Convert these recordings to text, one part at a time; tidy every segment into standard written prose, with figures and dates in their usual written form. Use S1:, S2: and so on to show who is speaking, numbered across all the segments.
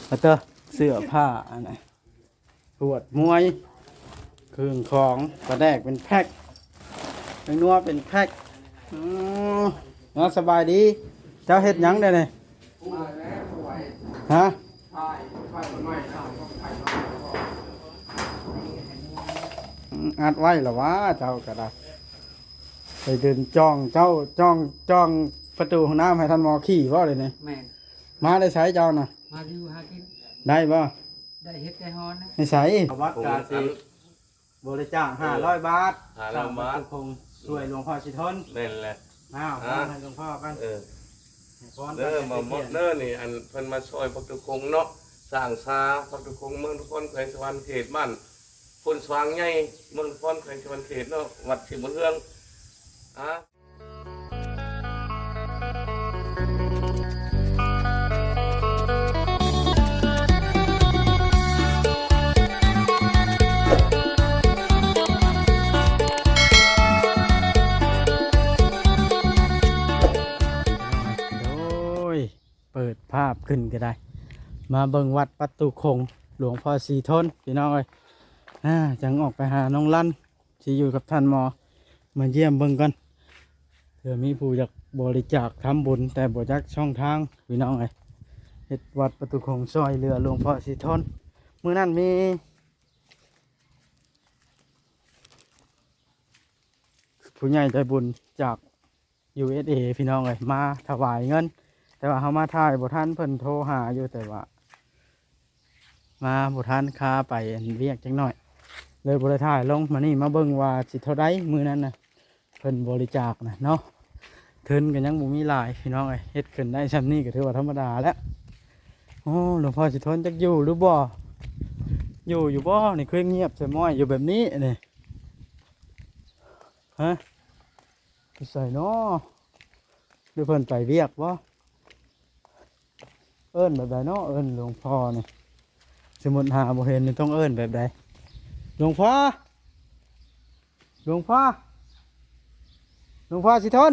S1: แล้วก็เสื้อผ้าอันไหนปวดมวยเครื่องของกระแดกเป็นแพ็คเป็นนัวเป็นแพ็คเนาะสบายดีเจ้าเฮ็ดหยังได้เนี่ยฮะอัดไว้หรอวะเจ้าก็ได้ไปเดินจ้องเจ้าจ้องประตูห้องน้ำให้ท่านหมอขี่บ่เลยเนี่ย
S2: แม่น
S1: มาได้ใช้เจ้านะ
S2: มาอยู่หากิน
S1: ได้บ่
S2: ได้เฮ็ดได้ฮอนนะ
S1: ไม่ใช้วัดกาสิบริจาค500 บาท
S3: 500 บาท
S1: คงช่วยหลวงพ่อสิทน
S3: นั่นแหละ
S1: อ้าวให้หลวงพ่อกัน
S3: เด้อมาหมดเด้อนี่อันเพิ่นมาช่วยพระตุคงเนาะสร้างซาพระตุคงเมืองทุกคนแขวงสวรรค์เขตบ้านคนสว่างใหญ่เมืองทุกคนแขวงสวรรค์เขตเนาะวัดสิบุญเรือง
S1: เปิดภาพขึ้นก็ได้มาเบิ่งวัดประตูคงหลวงพ่อสีทนพี่น้องเอ้ยจังออกไปหาน้องลั่นที่อยู่กับท่านหมอมาเยี่ยมเบิ่งกันเผื่อมีผู้อยากบริจาคทำบุญแต่บ่จักช่องทางพี่น้องเอ้ยเฮ็ดวัดประตูคงซอยเรือหลวงพ่อสีทนมื้อนั้นมีผู้ใหญ่ใจบุญจาก USA พี่น้องเอ้ยมาถวายเงินแต่ว่าเขามาถ่ายบ่ทันเพิ่นโทรหาอยู่แต่ว่ามาบ่ทันคาไปเรียกจังหน่อยเลยบ่ได้ถ่ายลงมานี่มาเบิ่งว่าสิเท่าใดมื้อนั้นน่ะเพิ่นบริจาคนะเนาะเทินก็ยังบ่มีหลายพี่น้องเอ้ยเฮ็ดขึ้นได้ซำนี้ก็ถือว่าธรรมดาแล้วโอ้หลวงพ่อสิทนจักอยู่หรือบ่อยู่บ่นี่คือเงียบใส่ม้อยอยู่แบบนี้นี่ฮะใส่เนาะหรือเพิ่นไปเวียกบ่เอิ้นแบบใดเนาะเอิ้นหลวงพ่อนี่สมุดหาบ่เห็นนี่ต้องเอิ้นแบบใดหลวงพ่อสิทน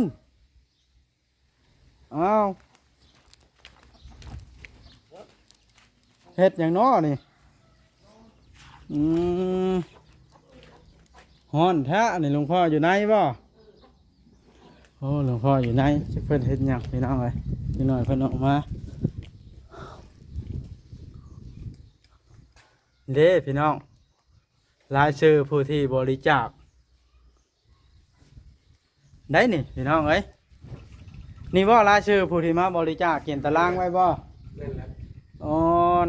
S1: อ้าวเฮ็ดหยังน้อนี่ฮ้อนแท้นี่หลวงพ่ออยู่ไหนบ่โอ้หลวงพ่ออยู่ไหนจะเพิ่นเฮ็ดหยังพี่น้องเอ้ยพี่น้อยเพิ่นออกมาเด้พี่น้องรายชื่อผู้ที่บริจาคได้นี่พี่น้องเอ้ยนี่ว่ารายชื่อผู้ที่มาบริจาคเขียนตารางไว้บ่
S3: นั่นแหละ
S1: อ๋อ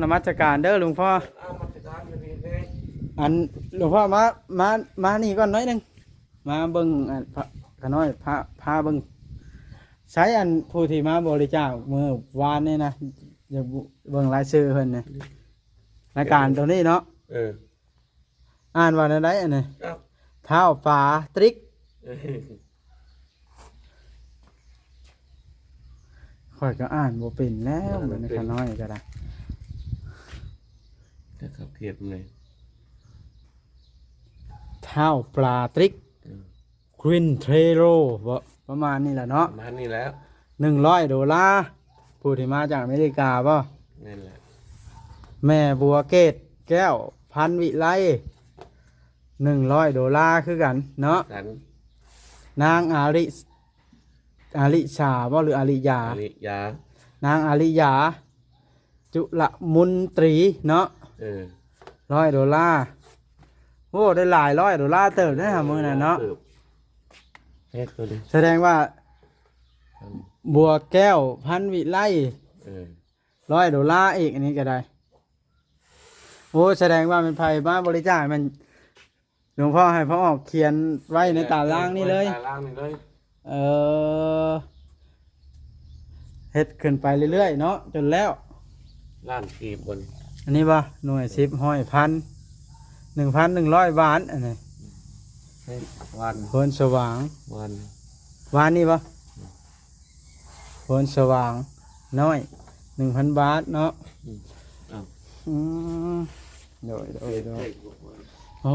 S1: นมัสการเด้อหลวงพ่อ
S3: มาติดตามอยู่นี่แน่
S1: อันหลวงพ่อมานี่ก่อนหน่อยหนึงมาเบิ่งอันพระขน้อยพาเบิ่งใช้อันผู้ที่มาบริจาคเมื่อวานนี่นะอย่าเบิ่งรายชื่อเพิ่นนี่รายการตัวนี้เนาะอ่านว่าอะไรอันนี้เท้าป่าตริกค่อยก็อ่านบ่เป็นแล้วเหมือนขน้อยก็ได้
S3: จะขับเทียบเลย
S1: เท้าปลาตริกควินเทโรประมาณนี้แหละเนาะ
S3: ประมาณนี้แล้ว
S1: $100ผู้ที่มาจากอเมริกาป่ะ
S3: นั่นแหละ
S1: แม่บัวเกตแก้วพันวิไล$100คือกันเนาะนางอาริชาบ่หรืออาริยานางอาริยาจุลมุนตรีเนาะ$100โอ้ได้หลาย$100เติบได้หามื้อน่ะเนาะแสดงว่าบัวแก้วพันวิไล$100อีกอันนี้ก็ได้โอ้แสดงว่าเป็นไผมาบริจาคมันหลวงพ่อให้พ่อออกเขียนไว้ในตารางนี่เลยเฮ็ดขึ้นไปเรื่อยๆเนาะจนแล้ว
S3: ล้านกีบบน
S1: อันนี้ป่ะหน่วย10ห้อยพัน1,100 บาทอันนี้
S3: วัน
S1: โพนสว่างวานนี่ป่ะโพนสว่างน้อย 1,000 บาทเนาะโดยโอ้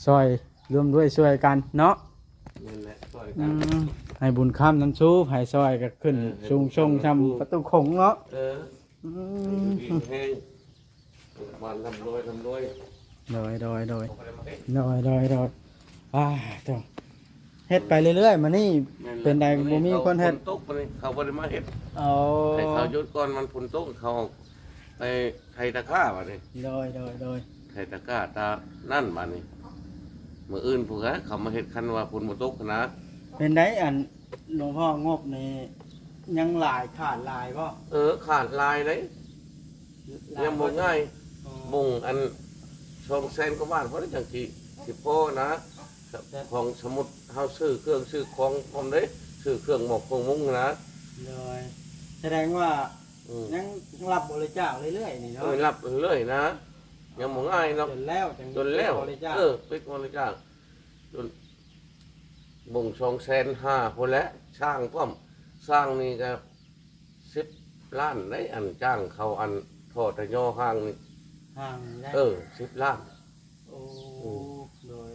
S1: ซอยร่วมด้วยช่วยกันเนาะให้บุญคำนั้นชูให้ซอยก็ขึ้นสูงชงชำประตูคงเนาะ อื
S3: ดี
S1: ม
S3: แห้งมันทำรวย
S1: โดย
S3: เอาไปได้มาเฮ็ด
S1: อ่าเจ้าเฮ็ดไปเรื่อยๆมานี่เป็นใดบ่มีคนเฮ็ด
S3: ตกไปนี่เขาบ่ได้มาเฮ็ด
S1: เอา
S3: ให้เขาหยุดก่อนมันฝนตกเขาไปไทยตะกร้าบัดนี้
S1: โดย
S3: ไทยตะกร้าตานั่นบัดนี้มื้ออื่นพวกฮะเขามาเฮ็ดคันว่าฝนบ่ตกนะ
S1: เป็นไดอันหลวงพ่องบนี่ยังหลายขาดหลายบ่
S3: ขาดลายเลยยังบ่ง่าย
S1: อ๋อ
S3: มุงอัน200,000กว่าบาทเพราะได้จังสิพอนะของสมุดเฮาซื้อเครื่องซื้อของพร้อมเด้ซื้อเครื่องหมอกเครื่องมุงนะ
S1: เลยแสดงว่า
S3: อืม
S1: ยังรับบริจาคเรื่อยๆนี่เนาะ
S3: รับเรื่อยนะยังบ่ง่ายเนาะ
S1: จนแล้ว
S3: จนแล้ว
S1: บริจาค
S3: ปิดบริจาคจนบ่ง250,000พุ่นแหละสร้างพร้อมสร้างนี่ก็10 ล้านได้อันจ้างเขาอันทอดตะย่อห้างนี่
S1: ห่างได้
S3: 10 ล้าน
S1: โอ้โดย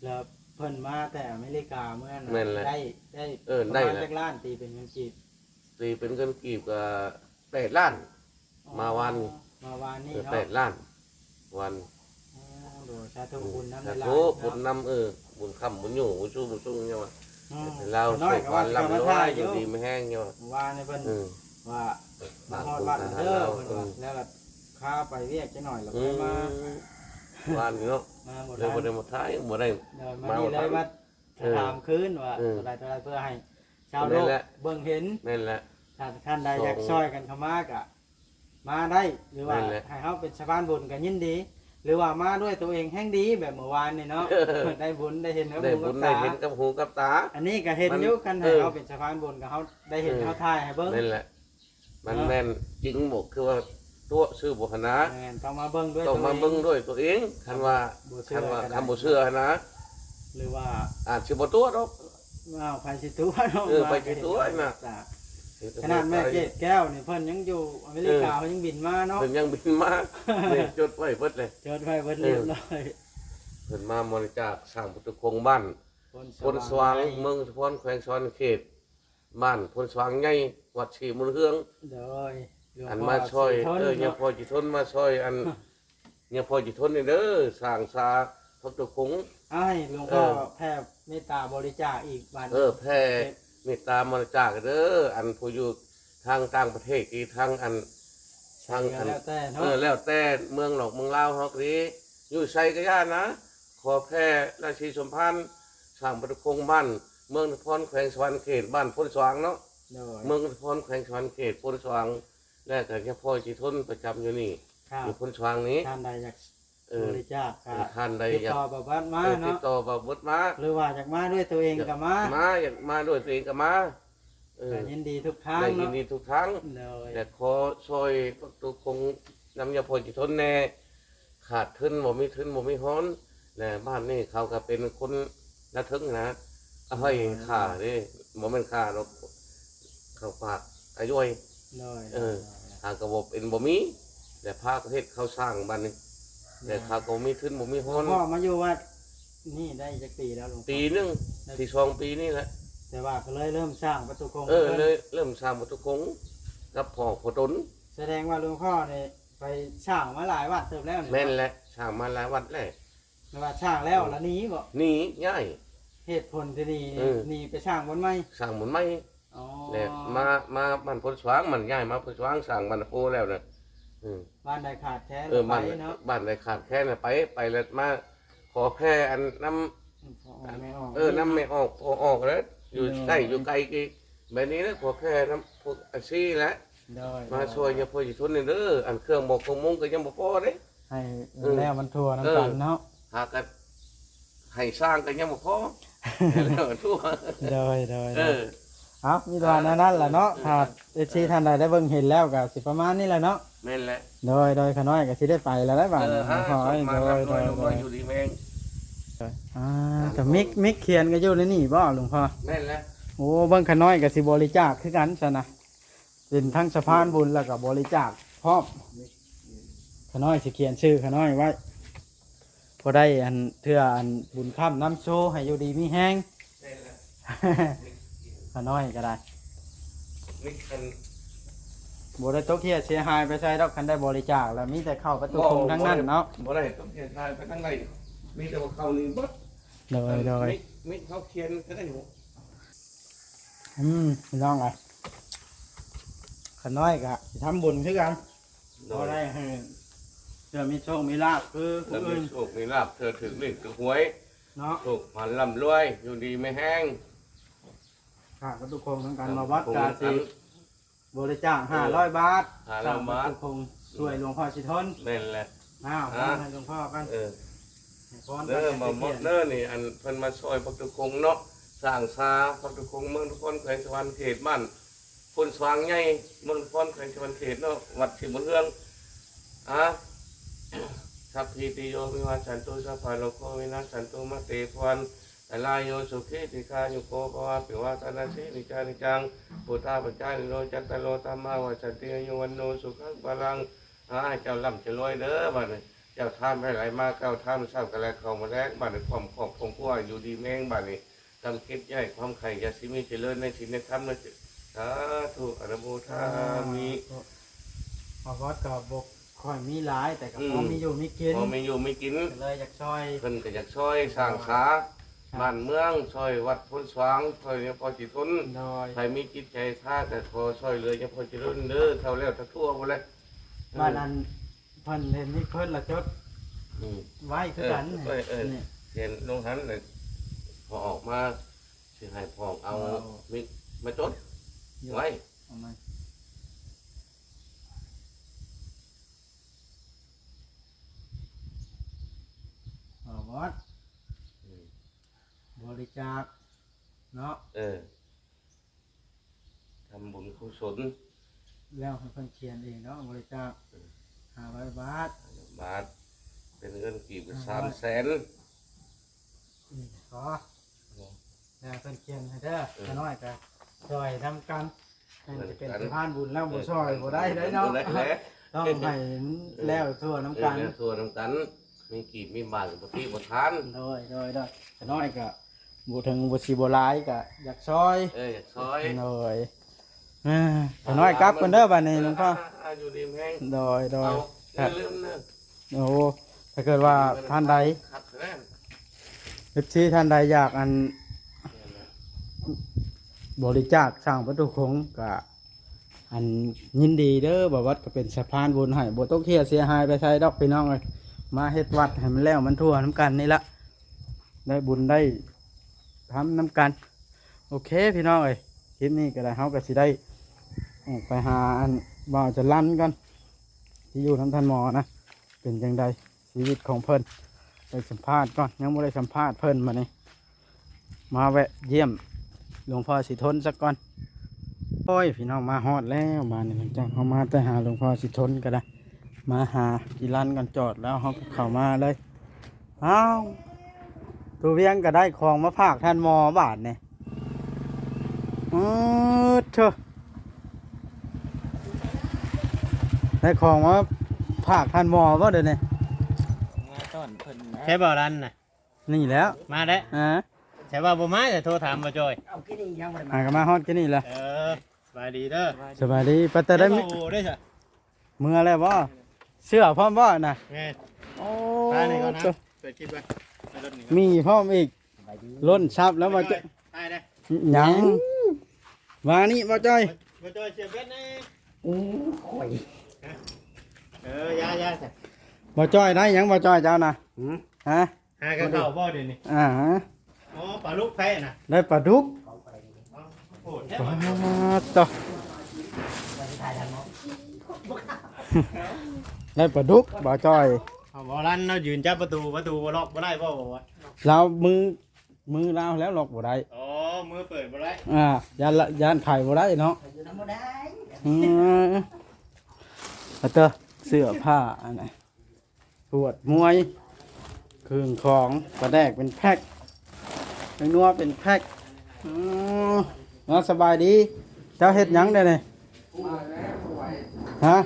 S1: แล้วเพิ่นมาแต่อเมริกาเมื่อนั้น
S3: แม่นแหละ
S1: ได้
S3: ได้
S1: ประมาณ
S3: แหละ
S1: จักล้านตีเป็นเงินกีบ
S3: ตีเป็นเงินกีบก็8 ล้าน มาวัน
S1: มาวานนี่
S3: 8
S1: เนาะ
S3: ล้าน วัน
S1: อ๋อโดยสาธุบุญน้ำ
S3: แต่
S1: เวลา
S3: โถบุญนำบุญคำบุญอยู่บุญชูบุญชูเนี่ยว่า
S1: อืม
S3: เรา
S1: น้อ
S3: สุ
S1: ย
S3: ข
S1: ก็
S3: วั
S1: ว่าน
S3: ลำร
S1: มา
S3: ว
S1: ถ่าย
S3: ย
S1: อ
S3: อยู่ ยู่ดีไม่แห้งเนี่ยว่า
S1: วานในเพิ่น
S3: อืม
S1: ว่ามาฮอดวัดเด้อเพิ่นว่าแล้วก็ข้าไปเรียกจักหน่อยแล้ว
S3: อื
S1: ค่อย
S3: ม
S1: มา
S3: วันนี้เนาะ
S1: มาหมด
S3: เลย
S1: แล้ว
S3: บ่ได้มาท้ายบ่ได้
S1: เดี๋ยวมานี่เลยมาถามคืนว่า
S3: เออ
S1: เท่าไรเพื่อให้ชาวโล
S3: นั่
S1: ก
S3: นแหละ
S1: เบิ่งเห็น
S3: นั่นแหละ
S1: ถ้าท่านใดอยากช่วยกันเข้ามากะมาได้หรือว่า
S3: นั่นแหละ
S1: ให้เขาเป็นชาวบ้านบุญกันยินดี หรือว่ามาด้วยตัวเองแห่งดีแบบเมื่อวานนี่เนาะ ได้บุญได้เห็นกับ
S3: ได้
S1: หู
S3: บุ
S1: กั
S3: ญ
S1: บ
S3: ได้
S1: ตา
S3: เห็นกับหูกับตา
S1: อันนี้ก็เห็นอยู่กันให้
S3: เออ
S1: เขาเป็นชาวบ้านบุญกับเขาได้เห็นเขาถ่ายให้เบิ่ง
S3: นั่นแหละ มัน
S1: เนาะ
S3: แม่นจริงบ่คือว่าตัวชื่อบ่คณะ
S1: แม่นต้องมาเบิ่งด้วย
S3: ต้อง
S1: ตัว
S3: มา
S1: เอง
S3: เบิ่งด้วยตัวเองคันว่า
S1: บ่เชื่
S3: คั
S1: อน
S3: ว่า
S1: ก็ได้
S3: คำบ่เชื่อนะ
S1: หรือว่า
S3: อาจสิบ่ตัวดอก
S1: ว้าวไปสิตัวเนาะ
S3: ไปสิตัวน่ะ
S1: ขนาดแม่เกดแก้วนี่เพิ่นยังอยู่อเมริกาเพิ่นยังบินมาเนาะ
S3: เพิ่นยังบินมานี่จดไว้เบิดเลย
S1: จดไว้เบิดเรียบร้อย
S3: เพิ่นมาบริจาคสร้างพุทธคงบ้านพลสว่างเมืองสะพรแขวงสวรรณเขตบ้านพลสว่างใหญ่วัดศรีมุนเฮือง
S1: โดยหลวง
S3: อัน
S1: พ่
S3: มาช่วย
S1: ศรีทน
S3: เนี่ย
S1: เนาะ
S3: พอจิทนมาช่วยอันเนี่ยพอจิทนนี่เด้อสร้างศาพุทธคง
S1: ให้หลวงพ่อ
S3: เออ
S1: แผ่เมตตาบริจาคอีกบัด
S3: แผ่เมตตาบริจาคเด้ออันผู้อยู่ทางต่างประเทศอีกทางอันทางอัน
S1: แล้วแต่เนาะ
S3: แล้วแต่เมืองหลอกเมืองลาวเฮาก็ดีอยู่ไสก็ย่านนะ ขอแพร่ราชีสมพันธ์สร้างพุทธคงบ้านเมืองนครแขวงสวรรณเขตบ้านพลสว่างเนาะ
S1: โดย
S3: เมืองนครแขวงสวรรณเขตพลสว่างและก็เฉพาะจิทนประจำอยู่นี่
S1: ครับ
S3: อยู่พลสว่างนี้
S1: ท่านใดอยาก
S3: เออบ
S1: ริจาคก็
S3: ท่านใด
S1: ติด
S3: อยาก
S1: ต่อแบบว่ามา
S3: ติด
S1: เนาะ
S3: ต่อบ่บดมา
S1: หรือว่าอยากมาด้วยตัวเองก็มา
S3: อยากมาด้วยตัวเองก็มา
S1: ก็ยินดีทุกครั้ง
S3: ได้ยิน
S1: เนาะ
S3: ดีทุกครั้ง
S1: โดย
S3: แต่ขอช่วยประตูคงนำยาพอจิทนแน่ขาดทุนบ่มีทุนบ่มีฮ้อนและบ้านนี่เขาก็เป็นคนละทึงนะเอาให้ค่าเด้บ่แม่นค่าดอกเขาฝากอายุย
S1: โดย
S3: ทางกระบบเป็นบ่มีแต่ภาคประเทศเขาสร้างบ้านนี้แต่เขาก็บ่มีทุนบ่มี
S1: หล
S3: ฮ้
S1: ว
S3: อง น
S1: พ่อมาอยู่วัดนี่ได้จักปีแล้วหลวงพ่อ
S3: ปีหนึงที่สองปีนี่แหละ
S1: แต่ว่าก็เลยเริ่มสร้างประตูโคง
S3: เลยเริ่มสร้างประตูคงกับพ่อพ่อตน
S1: แสดงว่าหลวงพ่อเนี่ยไปสร้างมาหลายวัดเติบแล้วเนี่ย
S3: แม่นแหละสร้างมาหลายวัดแล้ว
S1: ไม่ว่าสร้างแล้วแล้วหนี้บ่
S3: หนี่ง่าย
S1: เหตุผลที่นี่
S3: เออ
S1: หนีไปสร้างบนไม้
S3: สร้างหมุนไม้
S1: อ๋อ
S3: แล้วมาบ้านพลสว่างมันย้ายมาพลสว่างสร้างบ้านโพแล้วน่ะอืม
S1: บ้านใดขาดแคลน
S3: บ้าน
S1: ไปเนาะ
S3: บ้านใดขาดแคลนน่ะไปแล้วมาขอแค่อันน้ำ
S1: ไม่ออก
S3: น้ำไม่ออกออกแล้วอยู่ใกล้อยู่ไกลกี่แบบนี้นะขอแค่น้ำพวกอาชีพแล้ว
S1: โดย
S3: มาช่วยอย่าพออยู่ทุนนี่เด้ออันเครื่องบอกคงมุงก็ยังบ่พอเด้
S1: ให้แล้วมันทั่วน้ำกันเนาะ
S3: หากันให้สร้างก็ยังบ่พอแล้วทั่ว
S1: โดย
S3: เ
S1: มีตอนนั้นแหละเนาะถ้าที่ท่านใดได้เบิ่งเห็นแล้วก็สิประมาณนี้แหละเนาะ
S3: แม่นแหละ
S1: โดยขน้อยก็สิได้ไปแล้วได้บ่าด
S3: ฮะ
S1: ขอให้
S3: มา
S1: โด
S3: ทำ
S1: ย
S3: น้อยอยู่ดีแม่ง
S1: แต่มิกเขียนก็อยู่ในนี่บ่หลวงพ่อ
S3: แม่นแหละ
S1: โอ้เบิ่งขน้อยก็สิบริจาคคือกันซะนะเป็นทั้งสะพานบุญแล้วก็บริจาคพร้อมขน้อยสิเขียนชื่อขน้อยไว้พอได้อันเทื่ออันบุญค่ำน้ำโชให้อยู่ดีมีแห้ง
S3: แม่นแหละ
S1: ขน้อยก็ได้
S3: มิกอัน
S1: บ่ได้ตกเฮียเสียหายไปใช้ดอกคันได้บริจาคแล้วมีแต่เข้าประตูคงทั้งนั้นเนาะ
S3: บ่ได้ต้องเขียนทายไปทั้งในมีแต่ว่าเขานี่เบิด
S1: โดย
S3: มิเขาเขียนก็ได้หัว
S1: พี่น้องอ่ะขน้อยก็สิทำบุญคือกัน
S3: โด
S1: บ่
S3: ย
S1: ได้ให้เพื่อมีโชคมีลาภคือค
S3: แล้ว
S1: น
S3: มี
S1: อื่น
S3: โชคมีลาภเธอถึงเลขถึงหวย
S1: เนาะ
S3: โชคผ่านร่ำรวยอยู่ดีไม่แห้ง
S1: ค่ะประตูคงทั้งกันมาวัด
S3: คง
S1: กาสิบริจาค500 บาท
S3: 500 บาท
S1: ประตูคงช่วยหลวงพ่อสิทน
S3: แม่นแหละ
S1: อ้าวมาให้หลวงพ่อกัน
S3: เออ
S1: ให้พร
S3: เด้อมาหมดเด้อนี่อันเพิ่นมาช่วยพระตุคงเนาะสร้างซาพระตุคงเมืองทุกคนแขวงสวรรค์เขตบ้านคนสว่างใหญ่เมืองทุกคนแขวงสวรรค์เขตเนาะวัดสิบุญเรืองอ่ะ สัพพิติโยวิวัชชันตุสัพพะโลกวินาศสันตุมาเตภวันแต่ลายโยสุขิติคายุโกภวะปิวาตนาสินิจานิจังปุตตาปัจจานิโรจัตตโลตัมมาวัจติโยวันโนสุขังพลังเจ้าล่ำจะรวยเด้อบัดนี้เจ้าท่านให้ไหลมาเก้าท่านทราบกันแล้วเข้ามาแรกบัดนี้ความขอบคงผู้อยู่ดีแม่งบัดนี้ทำคิดใหญ่ความไข่ยาสิมีเจริญในศีลในธรรมนะสาธุอนุโมทามิ
S1: มาวัดก็บ่ค่อยมีหลายแต่ก็พอมีอยู่มีกิน
S3: พอไม่อยู่ไม่กิน
S1: ก็เลยอยากช่วย
S3: เพิ่นก็อยากช่วยสร้างขาบ้านเมืองช่วยวัดพ้นสว่างช่วยเนี่ยพอจิตทุน
S1: โดย
S3: ใครมีจิตใจท่าแต่พอช่วยเหลยยังพอจิตทุนเด้อเท่าแล้วทั้งทั่วหมดเลย
S1: บ้านนั้นเพิ่นเห็นมีเพิ่นละจด
S3: อืม
S1: ไว้คือกัน นี่
S3: เห็นลงหันเลยพอออกมาสิให้พองเอามิมาจดไว้
S1: เอามาเอาวัด
S3: อืม
S1: บริจาคเนาะ
S3: ทำบุญกุศล
S1: แล้วให้เพิ่นเขียนเองเนาะบริจาค500 บาท
S3: บาทเป็นเงินกี่เป็น300,000
S1: นี่ขอแล้วเพิ่นเขียนให้เด้อขน้อยก็ช่วยทำกันให้มันจะเป็นสะพานบุญแล้วบ่ช่วยบ่ได้เด้อเนาะ
S3: ได้แหละ
S1: ต้องให้มันแล้วทั่วน้ำกัน
S3: ตัวน้ำกันมีกีบมีบาทกับพี่บทาน
S1: โดยขน้อยก็บ่ถึงบ่สิบ่หลายก็อยากช่วย
S3: อยากซอย
S1: โดยขน้อยกลับกันเด้อบัดนี้หลวงพ่อ
S3: อยู่ดีแห้ง
S1: โดย
S3: เอา
S1: ครับ
S3: ลืมเนอะ
S1: โอ้ถ้าเกิดว่าท่านใด
S3: ขัดแน่น
S1: FC ท่านใดอยากอันบริจาคสร้างประตูคงก็อันยินดีเด้อบ่วัดก็เป็นสะพานบุญให้บ่ต้องเครียดเสียหายไปใช้ดอกพี่น้องเอ้ยมาเฮ็ดวัดให้มันแล้วมันทั่วน้ำกันนี่ละได้บุญได้ทำน้ำกันโอเคพี่น้องเอ้ยคลิปนี้ก็ได้เฮาก็สิได้ออกไปหาอันบ่าวจะลั่นกันที่อยู่น้ำท่านหมอนะเป็นจังใดชีวิตของเพิ่นไปสัมภาษณ์ก่อนยังบ่ได้สัมภาษณ์เพิ่นมานี่มาแวะเยี่ยมหลวงพ่อสิทนสักก่อนโอ้ยพี่น้องมาฮอดแล้วมานี่หลังจากเขามาแต่หาหลวงพ่อสิทนก็ได้มาหาอีรันกันจอดแล้วเขาก็เข้ามาเลยอ้าวตัวเวียงก็ได้ของมาฝากท่านหมอบาทเนี่ยเถอะได้ของมาฝากท่านหมอบ่เดี๋ยวนี้
S2: มาต้อนเพิ่นนะ
S4: ใช่บ่รันน่ะ
S1: นี่แล้ว
S4: มาแล้ว ใช่ว่าบ่มาแต่โทรถามบ่จอย
S2: เอากินอีกยังบ่ได้
S1: หา
S2: มา
S1: กันมาฮอดกันนี่แหละ
S4: เออสบายดีเด้อ
S1: สบายดีปัตตาได้
S4: โอ้ได้จ้ะ
S1: เมื่อแล้วบ่เสื้อพร้อมบ่น่ะ
S4: แม่
S1: โอ้
S4: ตานี่ก่อนนะ
S1: ตัว
S4: เปิดคลิปไว้ไปรถนี่
S1: มีพร้อมอีกล้นชับแล้วมาจะ
S4: ได้ได้
S1: หยังมานี่บ่จ้อย
S4: บ่จอยเสียบเบ็ดนี่
S2: อู้ข่อย
S4: เออยาจ้ะ
S1: บ่จ้อยได้หยังบ่จ้อยเจ้าน่ะฮะ
S4: หากระเข้าบ่เดี๋ยวนี้
S1: อ่า
S4: อ๋อปลาลูกแพ้น่ะ
S1: ได้ปลาดุก
S4: โอ้แท้
S1: ป
S4: บ่
S1: ลาต่อ
S2: ถ่ายทางเนาะ
S1: ได้ปลาดุกบ่จ้อย
S4: เอาบ่รันเนาะยืนจับประตูบ่ล็อกบ่ได้บ่วะ
S1: เรามือเราแล้วล็อกบ่ได้
S4: อ๋อมือเปิดบ่ได้
S1: ย่านไข่บ่ได้เนาะ
S2: อยู่นำบ่ได้
S1: เอาเตอเสื้อผ้าอันไหนปวดมวยเครื่องของกระแดกเป็นแพ็คเป็นนัวเป็นแพ็คเนาะสบายดีเจ้าเฮ็ดหยังได้นี่ฮะ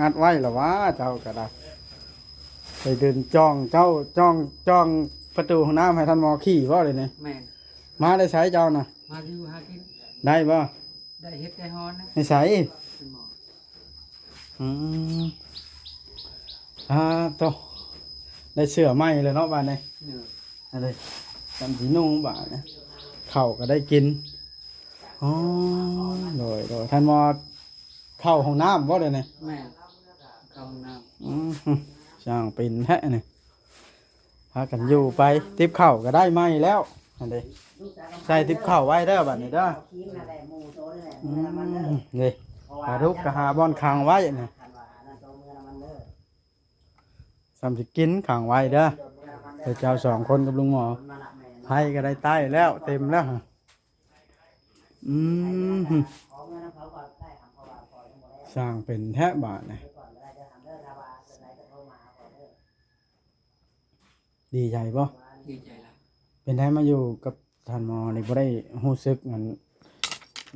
S1: อัดไว้เหรอวะเจ้าก็ได้ไปเดินจ้องเจ้าจ้องประตูห้องน้ำให้ท่านหมอขี่ว่าเลยนี่
S2: แม่น
S1: มาได้ใช้เจ้าน่ะ
S2: มาอยู่หากิน
S1: ได้บ่
S2: ได้เฮ็ดได้ฮอนนะ
S1: ให้ใช้
S2: คุณหมอ
S1: อืมโตได้เสื้อใหม่เลยเนาะบ้านนี้
S2: เนี่ย
S1: อะไรจำสีนุ่งบ้านนะข้าวก็ได้กินอ๋อโดยท่านหมอเข้าห้องน้ำบ่เด้นี่
S2: แม่เข้าห้องน้
S1: อืมช่างเป็นแท้นี่พากันอยู่ไปติบข้าวก็ได้ไหมแล้วอันนี้ใส่ติบข้าวไว้เด้อบัดนี้เด้ออืมนี่ปลาทุกกะหาบอนคางไว้นี่สำสิกินคางไว้เด้อแต่เจ้าสองคนกับลุงหมอไผก็ได้ใต้แล้วเต็มแล้วอืมสร้างเป็นแท้บาทนี่ดีใจป่ะ
S2: ำดีใจละ
S1: เป็นได้มาอยู่กับท่านหมอนี่บ่ได้รู้สึกเหมือน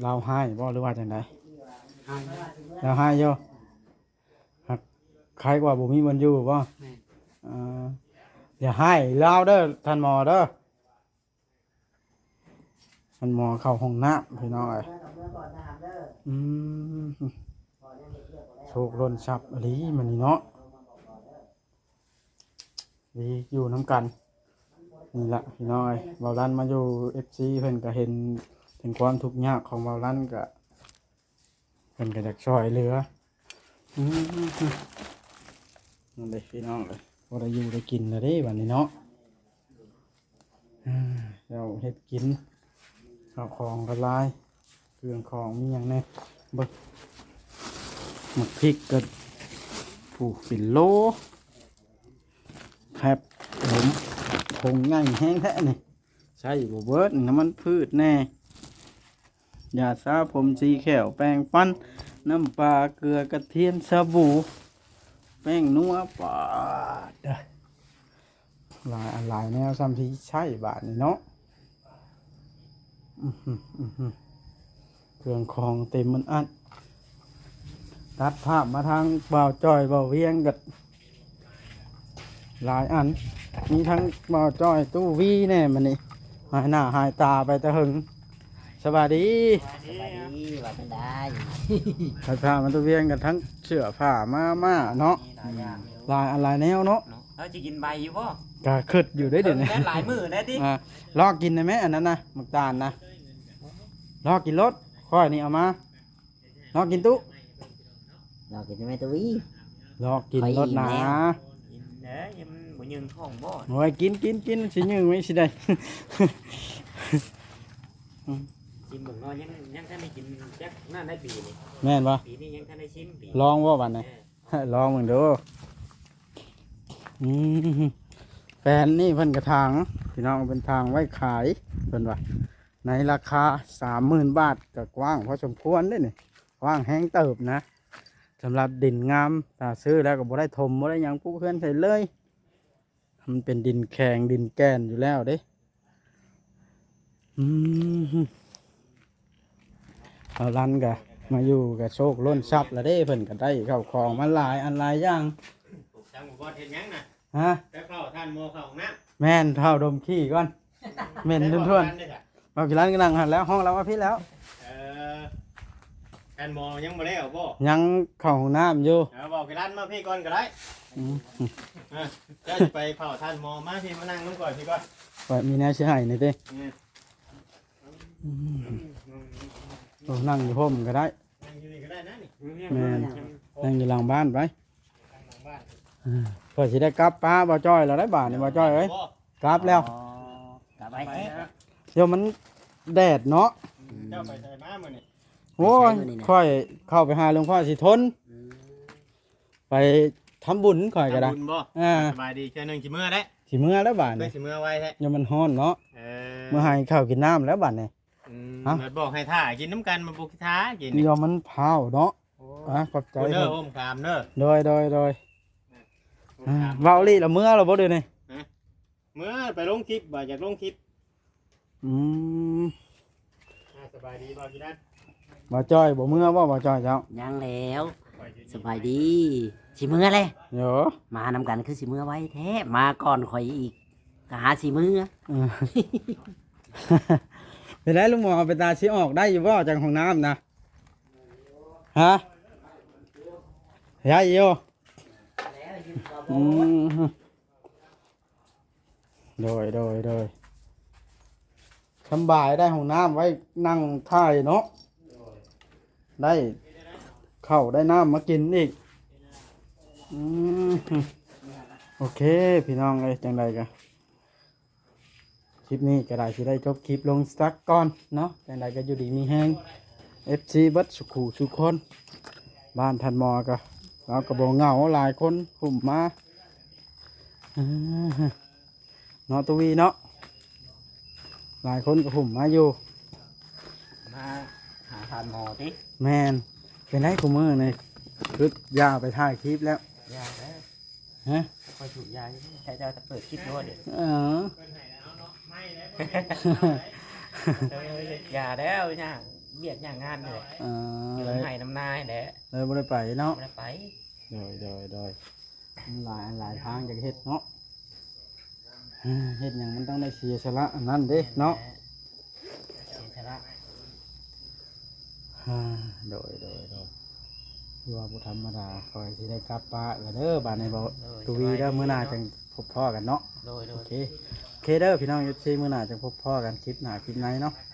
S1: เราให้บ่หรือว่าจังได
S2: หาย
S1: เราให้อยู่หักใครกว่าบ่มีมันอยู่บ่
S2: แม่
S1: อย่าให้เราเด้อท่านหมอเด้อท่านหมอเข้าห้องน้ำพี่น้องเอ้ยอืมโชคล้นทรัพย์อหลีมันนี่เนาะดีอยู่น้ำกันนี่ละพี่น้องเอ้ยเบาลันมาอยู่ FC เพิ่นก็เห็นถึงความทุกข์ยากของเบาลันก็เพิ่นก็อยากช่วยเหลืออืมนั่นเลยพี่น้องเลยพอได้อยู่ได้กินแล้วเด้บัดนี้เนาะเราเฮ็ดกินข้าวของก็หลายเครื่องของมีหยังแน่เบิ่งหมักพริกก็ผูกเป็นโลแคบผมคงง่ายแห้งแท้นี่ใช่บ่เบิดน้ำมันพืชแน่ยาสระผมสีแขวแป้งฟันน้ำปลาเกลือกระเทียมสบู่แป้งนัวปาดเด้อหลายแนวซ้ำที่ใช่บาทนี่เนาะเครื่องของเต็มมันอัดตัดภาพมาทางบ่าวจอยบ่าวเวียงกับหลายอันมีทั้งบ่าวจอยตู้วีแน่มันนี่หายหน้าหายตาไปแต่หึงสวัสดี
S2: ดีว่าเป็นได้
S1: ถ้าผ้ามันตู้เวียงกันทั้งเสื้อผ้ามาเนาะหลายอันหลายแนวเนาะ
S2: เราจะกินใบอยู่ป่ะ
S1: ก็ขึ้นอยู่ได้เดี๋ยวนี้
S2: หลายมือนะดิ
S1: ลอกกินได้ไหมอันนั้นนะหมึกตาลนะลอกกินรสค่อยนี่เอามาลอกกินตุ๊
S2: เรากินไม่ตุ้ย
S1: ลอกกินรสหนา
S2: กินเด้อยังบ่ยืนท้องบ่
S1: โอ้ยกินสิยืงไม่สิได้
S2: ชิมเบิ่งเนาะยังท่านได้กินจักน่าได้ปีนี่
S1: แม่นปะ
S2: ปีนี้ยังท่านได้ชิมปี
S1: ลองว่าวันไหน ลองมึงดูแฟนนี่เพิ่นกระถางพี่น้องเป็นทางไว้ขายเพิ่นว่าในราคา 30,000 บาทก็กว้างพอสมควรเด้นี่กว้างแห้งเติบนะสำหรับดินงามถ้าซื้อแล้วก็บ่ได้ถมบ่ได้หยังปลูกเพื่อนใส่เลยมันเป็นดินแข็งดินแก่นอยู่แล้วเด้เอาลันกะมาอยู่กับโชคล้นทรัพย์แล้วเด้เพิ่นก็ได้เข้าของมาหลายอันหลายอย่าง
S4: จังบ่เฮ็ดหยังน่ะ
S1: ฮะ
S4: ไปเข้าท่านโมเข้าห้องน้ำ
S1: แม่นเท่าดมขี้ก่อนเหม็นทุ่นๆเอากี่ร้านกันนั่งหันแล้วห้องเราว่าพี่แล้ว
S4: เออท่านโมยังบ่ได้เอาบ่
S1: ยังเข้าห้องน้ำอยู่
S4: บอกกี่ร้านมาพี่ก่อนก็ได้
S1: อืม
S4: เจ้าสิไปเข้าท่านโมมาพี่มานั่งน้ำก่อนพี่ก่อน
S1: ว่ามีแนวเสียหายหน่อยดิโอ้นั่งอยู่ห่มก็ได้
S4: นั่งอยู่นี่ก็ได้นะนี่
S1: แม่นนั่งอยู่หลังบ้านไป
S4: หลังบ้าน
S1: เพื่อสิได้กลับป้าบ่จ้อยเราได้บาทนี่บ่จ้อยเอ้ยกลับแล้ว
S2: กลับไป
S4: ไป
S2: แท้
S1: เดี๋ยวมันแดดเนาะ
S4: เจ้าไปใส่มามื้อนี่
S1: โอ้ยค่อยเข้าไปหาหลวงพ่อสิทน ไปทำบุญค่อยก็ได้
S4: บุญบ่ สบายดีแค่นึงสิมื้อได้
S1: สิเมื่อแล้วบาท
S4: ได้
S1: นี่
S4: สิมื้อไว้แท้
S1: ยังมันฮ้อนเนาะ
S4: เอ
S1: เมื่อให้ข้าวกินน้ำแล้วบาทนี่
S4: เดี๋ยวบอกให้ท่ากินน้ำกันมาบุกท่ากิน
S1: เดี๋ยวมันเผาเนาะขอบใจ
S4: เด้
S1: ค
S4: อ
S1: รับ
S4: โอมขามเด้อ
S1: โดยเว้าลี่ละเมื่อเราบ่เดี๋ยวนี้
S4: เมื่อไปลงคลิปบ่อยากลงคลิป สบายดีบ่กี่ด้าน
S1: บ่จ้อยบ่เมื่อบ่จ้อยเจ้า
S2: ยังแล้วสบายดีสิมื้อเลย
S1: เดี๋ยว
S2: มานำกันคือสิมื้อไว้แท้มาก่อนข่อยอีกก็หาสิมื้อ
S1: เออ เป็นไรลุงหมอเอาไปตาชี้ออกได้อยู่บ่จากห้องน้ำนะฮะยายอยู่อืมโดยสำบายได้ห้องน้ำไว้นั่งท่ายเนาะได้เข้าได้น้ำมากินอีกอืมโอเคพี่น้องเอ้ยจังใดกันคลิปนี้ก็ได้สิได้จบคลิปลงสักก่อนเนาะจังใดก็อยู่ดีมีแห้ง FC เบัดสุขูสุคนบ้านทันมอก็เราก็บ่เหงาหลายคนหุ่มมาเนาะตัววีเนาะหลายคนก็หุ่มมาอยู่
S2: มาหาทานหมอติ
S1: แมนเป็นไรกูมือในคือยาไปถ่ายคลิปแล้ว
S2: ยาแล้ว
S1: ฮะ
S2: คอยถูกยาใช้เจ้าจะเปิดคลิปด้วยเดี๋ยว
S1: เออย
S2: าแล้วย่างเบียดย่างงานเลย
S1: เออ
S2: อยู่
S1: เลย
S2: ให้น้ำนายแหละ
S1: เลยบ่ได้ไปเนาะ
S2: ไม่ได้ไป
S1: โดยหลายทางจากเฮ็ดเนาะเฮ็ดอย่างมันต้องได้เสียสละอันนั้นเด้เนาะ
S2: เสียสละ
S1: โดยคือว่าบ่ธรรมดาคอยสิได้กลับป้าแล้วเด้อบ้านในบ่ตูวีเด้อมื้อหน้าจังพบพ่อกันเนาะ
S2: โดย
S1: โอเคเด้อพี่น้อง FC มื้อหน้าจังพบพ่อกันคลิปหน้าคลิปไหนเนาะ
S2: โ